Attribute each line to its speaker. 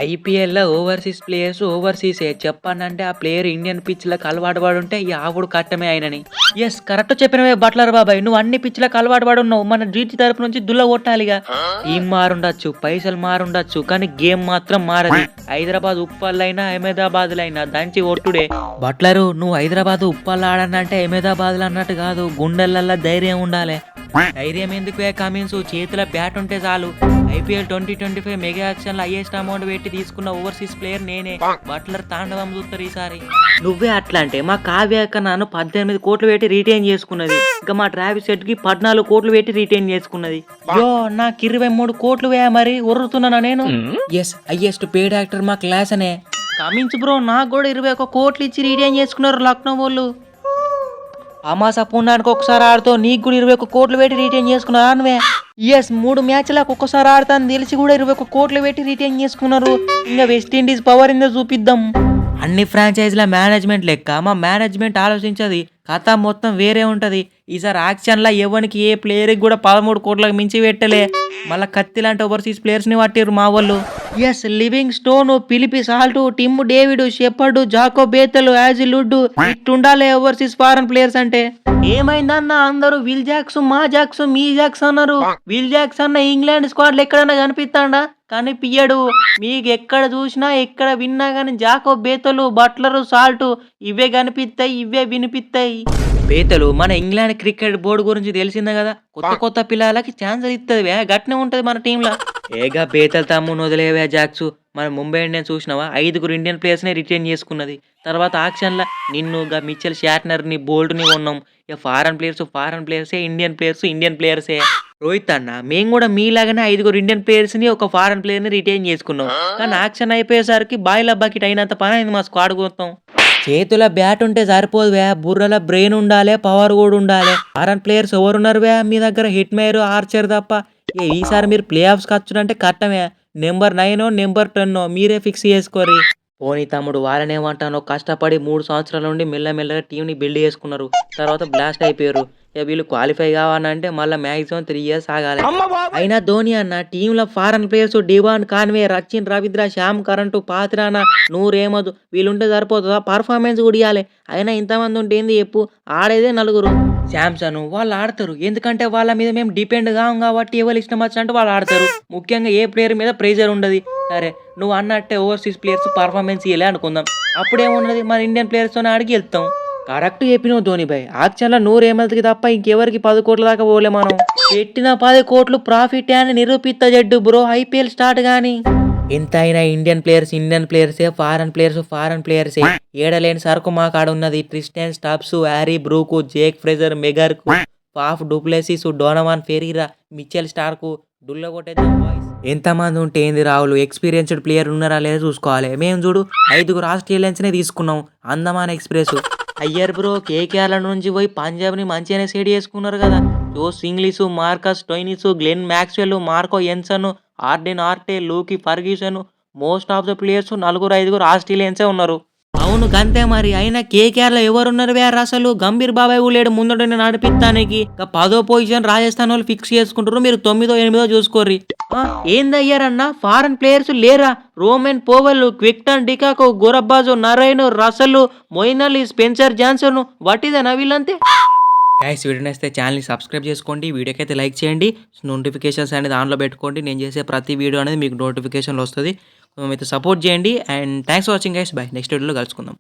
Speaker 1: ఐపీఎల్‌లో overseas players ఓవర్‌సీసే. చెప్పానంటే ఆ ప్లేయర్ ఇండియన్ పిచ్‌లకి అలవాటు పడుంటే యావుడు కట్టమే ఆయనని. యెస్ కరెక్ట్ చెప్పినవే బట్లర్ బాబాయ్. నువ్వు అన్ని పిచ్‌లకి అలవాటు పడున్నావు. మన జీటీ తరపు నుంచి దుల్ల కొట్టాలిగా. టీమ్ మారుండొచ్చు, పైసలు మారుండొచ్చు. కానీ గేమ్ మాత్రం మారది. హైదరాబాద్ ఉప్పల్లైనా, అహ్మదాబాద్‌లో అయినా దంచి కొట్టుడే. బట్లరు నువ్వు హైదరాబాద్ ఉప్పల్లో ఆడనంటే అహ్మదాబాద్‌లో అన్నట్టు కాదు. గుండెలల్ల ధైర్యం ఉండాలే. ధైర్యం ఎందుకువే కమిన్స్ చేతిలో బ్యాట్ ఉంటే చాలు. ఐపీఎల్ 2025 మెగా యాక్షన్‌లో హైయెస్ట్ అమౌంట్ పెట్టి తీసుకున్న ఓవర్‌సీస్ ప్లేయర్ నేనే. బట్లర్ తాండవం చూస్తారు ఈసారి. నువ్వే అట్లా అంటే మా కావ్య అక్క నన్ను 18 కోట్లు పెట్టి రిటైన్ చేసుకున్నది. ఇంకా మా ట్రావిస్ సెట్‌కి 14 కోట్లు పెట్టి రిటైన్ చేసుకున్నది. యో నాకు 23 కోట్లు వే మరి ఒర్రుతున్నానా నేను? ఎస్ హైయెస్ట్ పేడ్ యాక్టర్ మా క్లాస్ అనే. కమిన్స్ బ్రో నాకు కూడా 21 కోట్లు ఇచ్చి రిటైన్ చేసుకున్నారు లక్నో వాళ్ళు. అమాస పుణ్యానికి ఒకసారి ఆడుతో నీకు కూడా 21 కోట్లు పెట్టి రిటైన్ చేసుకున్నారు అనువే. ఎస్ 3 మ్యాచ్లకు ఒక్కసారి ఆడతాను తెలిసి కూడా 21 కోట్లు పెట్టి రిటైన్ చేసుకున్నారు. ఇంకా వెస్టిండీస్ పవర్ ఇందో చూపిద్దాం. అన్ని ఫ్రాంచైజీల మేనేజ్మెంట్ లెక్క మా మేనేజ్మెంట్ ఆలోచించది. కథ మొత్తం వేరే ఉంటది. ఈసారి యాక్షన్లో ఎవరికి ఏ ప్లేయర్కి కూడా 13 కోట్లకు మించి పెట్టలే. మళ్ళా కత్తి లాంటి ఓవర్సీస్ ప్లేయర్స్ని పట్టిరు మా వాళ్ళు. ఎస్ Livingstone, Phil Salt, Tim David, Shepherd, Jacob Bethell, Hazlewood ఇట్టుండాలి ఓవర్సీస్ ఫారెన్ ప్లేయర్స్ అంటే. ఏమైందన్న అందరూ విల్ జాక్స్, మా జాక్స్, మీ జాక్స్ అన్నారు. విల్ జాక్స్ అన్న ఇంగ్లాండ్ స్క్వాడ్లో ఎక్కడన్నా కనిపిస్తాడా? కనిపియ్యడు. మీకు ఎక్కడ చూసినా ఎక్కడ విన్నా కానీ జాకో బేతలు, బట్లరు, సాల్ట్ ఇవే కనిపిస్తాయి, ఇవే వినిపిస్తాయి. బేతలు మన ఇంగ్లాండ్ క్రికెట్ బోర్డు గురించి తెలిసిందే కదా. కొత్త కొత్త పిల్లలకి ఛాన్సులు ఇస్తుంది గట్నే ఉంటది మన టీంలో. ఏగా బేతలు తమ్ముని వదిలేవే జాక్స్. మన ముంబై ఇండియన్స్ చూసినావా 5 ఇండియన్ ప్లేయర్స్ని రిటైన్ చేసుకున్నది. తర్వాత ఆక్షన్లో నిన్నుగా మిచెల్ షాట్నర్ని, బోల్ట్ని కొన్నాం. ఇక ఫారెన్ ప్లేయర్సే, ఇండియన్ ప్లేయర్సే. రోహిత్ అన్న మేము కూడా మీలాగానే 5 ఇండియన్ ప్లేయర్స్ని ఒక ఫారెన్ ప్లేయర్ని రిటైన్ చేసుకున్నాం. కానీ యాక్షన్ అయిపోయేసరికి బాయిల బకెట్ అయినంత పని అయింది మా స్క్వాడ్ మొత్తం. చేతుల బ్యాట్ ఉంటే సరిపోదువే, బుర్రల బ్రెయిన్ ఉండాలి, పవర్ కూడా ఉండాలి. ఫారెన్ ప్లేయర్స్ ఎవరున్నారు వే మీ దగ్గర? హిట్ మేయర్, ఆర్చర్ తప్ప. ఈసారి మీరు ప్లే ఆఫ్స్కి వచ్చుడంటే కట్టమే. నెంబర్ 9 నెంబర్ 10 మీరే ఫిక్స్ చేసుకోరి. పోనీ తమ్ముడు వాళ్ళనేమంటానో కష్టపడి 3 సంవత్సరాల నుండి మెల్లమెల్లగా టీంని బిల్డ్ చేసుకున్నారు. తర్వాత బ్లాస్ట్ అయిపోయారు. ఇక వీళ్ళు క్వాలిఫై కావాలంటే మళ్ళీ మ్యాక్సిమం 3 ఇయర్స్ ఆగాలి. అయినా ధోని అన్న టీంలో foreign players Devon Conway, Rachin Ravindra, Sam Curran, Pathirana, Noor Ahmad వీళ్ళుంటే సరిపోతుందా? పర్ఫార్మెన్స్ కూడా ఇవ్వాలి. అయినా ఇంతమంది ఉంటే ఏంది చెప్పు, ఆడేదే 4. శాంసన్ వాళ్ళు ఆడతారు. ఎందుకంటే వాళ్ళ మీద మేము డిపెండ్ కాం కాబట్టి ఎవరు ఇష్టం వచ్చినట్టు వాళ్ళు ఆడతారు. ముఖ్యంగా ఏ ప్లేయర్ మీద ప్రెజర్ ఉండదు. సరే నువ్వు అన్నట్టే ఓవర్సీస్ ప్లేయర్స్ పర్ఫార్మెన్స్ ఇవ్వలే అనుకుందాం. అప్పుడేమున్నది మన ఇండియన్ ప్లేయర్స్తో ఆడికి వెళ్తాం. కరెక్ట్ చెప్పినావు ధోని భాయ్. యాక్చువల్గా 100 ఎంఎల్కి తప్ప ఇంకెవరికి 10 కోట్ల దాకా పోలే మనం. పెట్టిన 10 కోట్లు ప్రాఫిట్ అని నిరూపిస్తా జడ్డు బ్రో ఐపీఎల్ స్టార్ట్ కానీ. ఎంతైనా ఇండియన్ ప్లేయర్సే, ఫారెన్ ప్లేయర్సే. ఏడలేని సరుకు మా కాడ ఉన్నది. Tristan Stubbs, Harry Brook, Jake Fraser, McGurk, Faf du Plessis, Donovan Ferreira, Mitchell Starc డుల్ల కొట్టేద్దాం బాయ్స్. ఎంతమంది ఉంటే ఏంది రావులు, ఎక్స్పీరియన్స్డ్ ప్లేయర్ ఉన్నారా లేదా చూసుకోవాలి. మేము చూడు 5 ఆస్ట్రేలియన్స్నే తీసుకున్నాం. అందమాన్ ఎక్స్ప్రెస్ అయ్యర్ బ్రో కేకేఆర్ల నుంచి పోయి పంజాబ్ని మంచిగానే సెట్ చేసుకున్నారు కదా. Jos Inglis, Marcus Stoinis, Glenn Maxwell, Marco Jansen, Aaron Hardie, Lockie Ferguson most of the players 4-5 ఆస్ట్రేలియన్సే ఉన్నారు. అవును గంతే మరి. అయినా కేకేఆర్లో ఎవరున్నారు వేరు అసలు? గంభీర్ బాబాయ్ లేడు ముందటనే నడిపిస్తానికి. 10వ పొజిషన్ రాజస్థాన్ వాళ్ళు ఫిక్స్ చేసుకుంటారు. మీరు 9వ 8వ చూసుకోర్రి. ఏందయ్యారన్న ఫారెన్ ప్లేయర్స్ లేరా? Rovman Powell, Quinton de Kock, Gurbaz, Narine, Russell, Moeen Ali, Spencer Johnson వట్టిదేనా వీళ్ళంతే? గైస్ వీడియో నచ్చితే ఛానల్ని సబ్స్క్రైబ్ చేసుకోండి. వీడియోకి అయితే లైక్ చేయండి. నోటిఫికేషన్స్ అనేది ఆన్లో పెట్టుకోండి. నేను చేసే ప్రతి వీడియో అనేది మీకు నోటిఫికేషన్లో వస్తుంది. మీతో సపోర్ట్ చేయండి. And thanks for watching guys. By. Next వీడియోలో కలుసుకుందాం.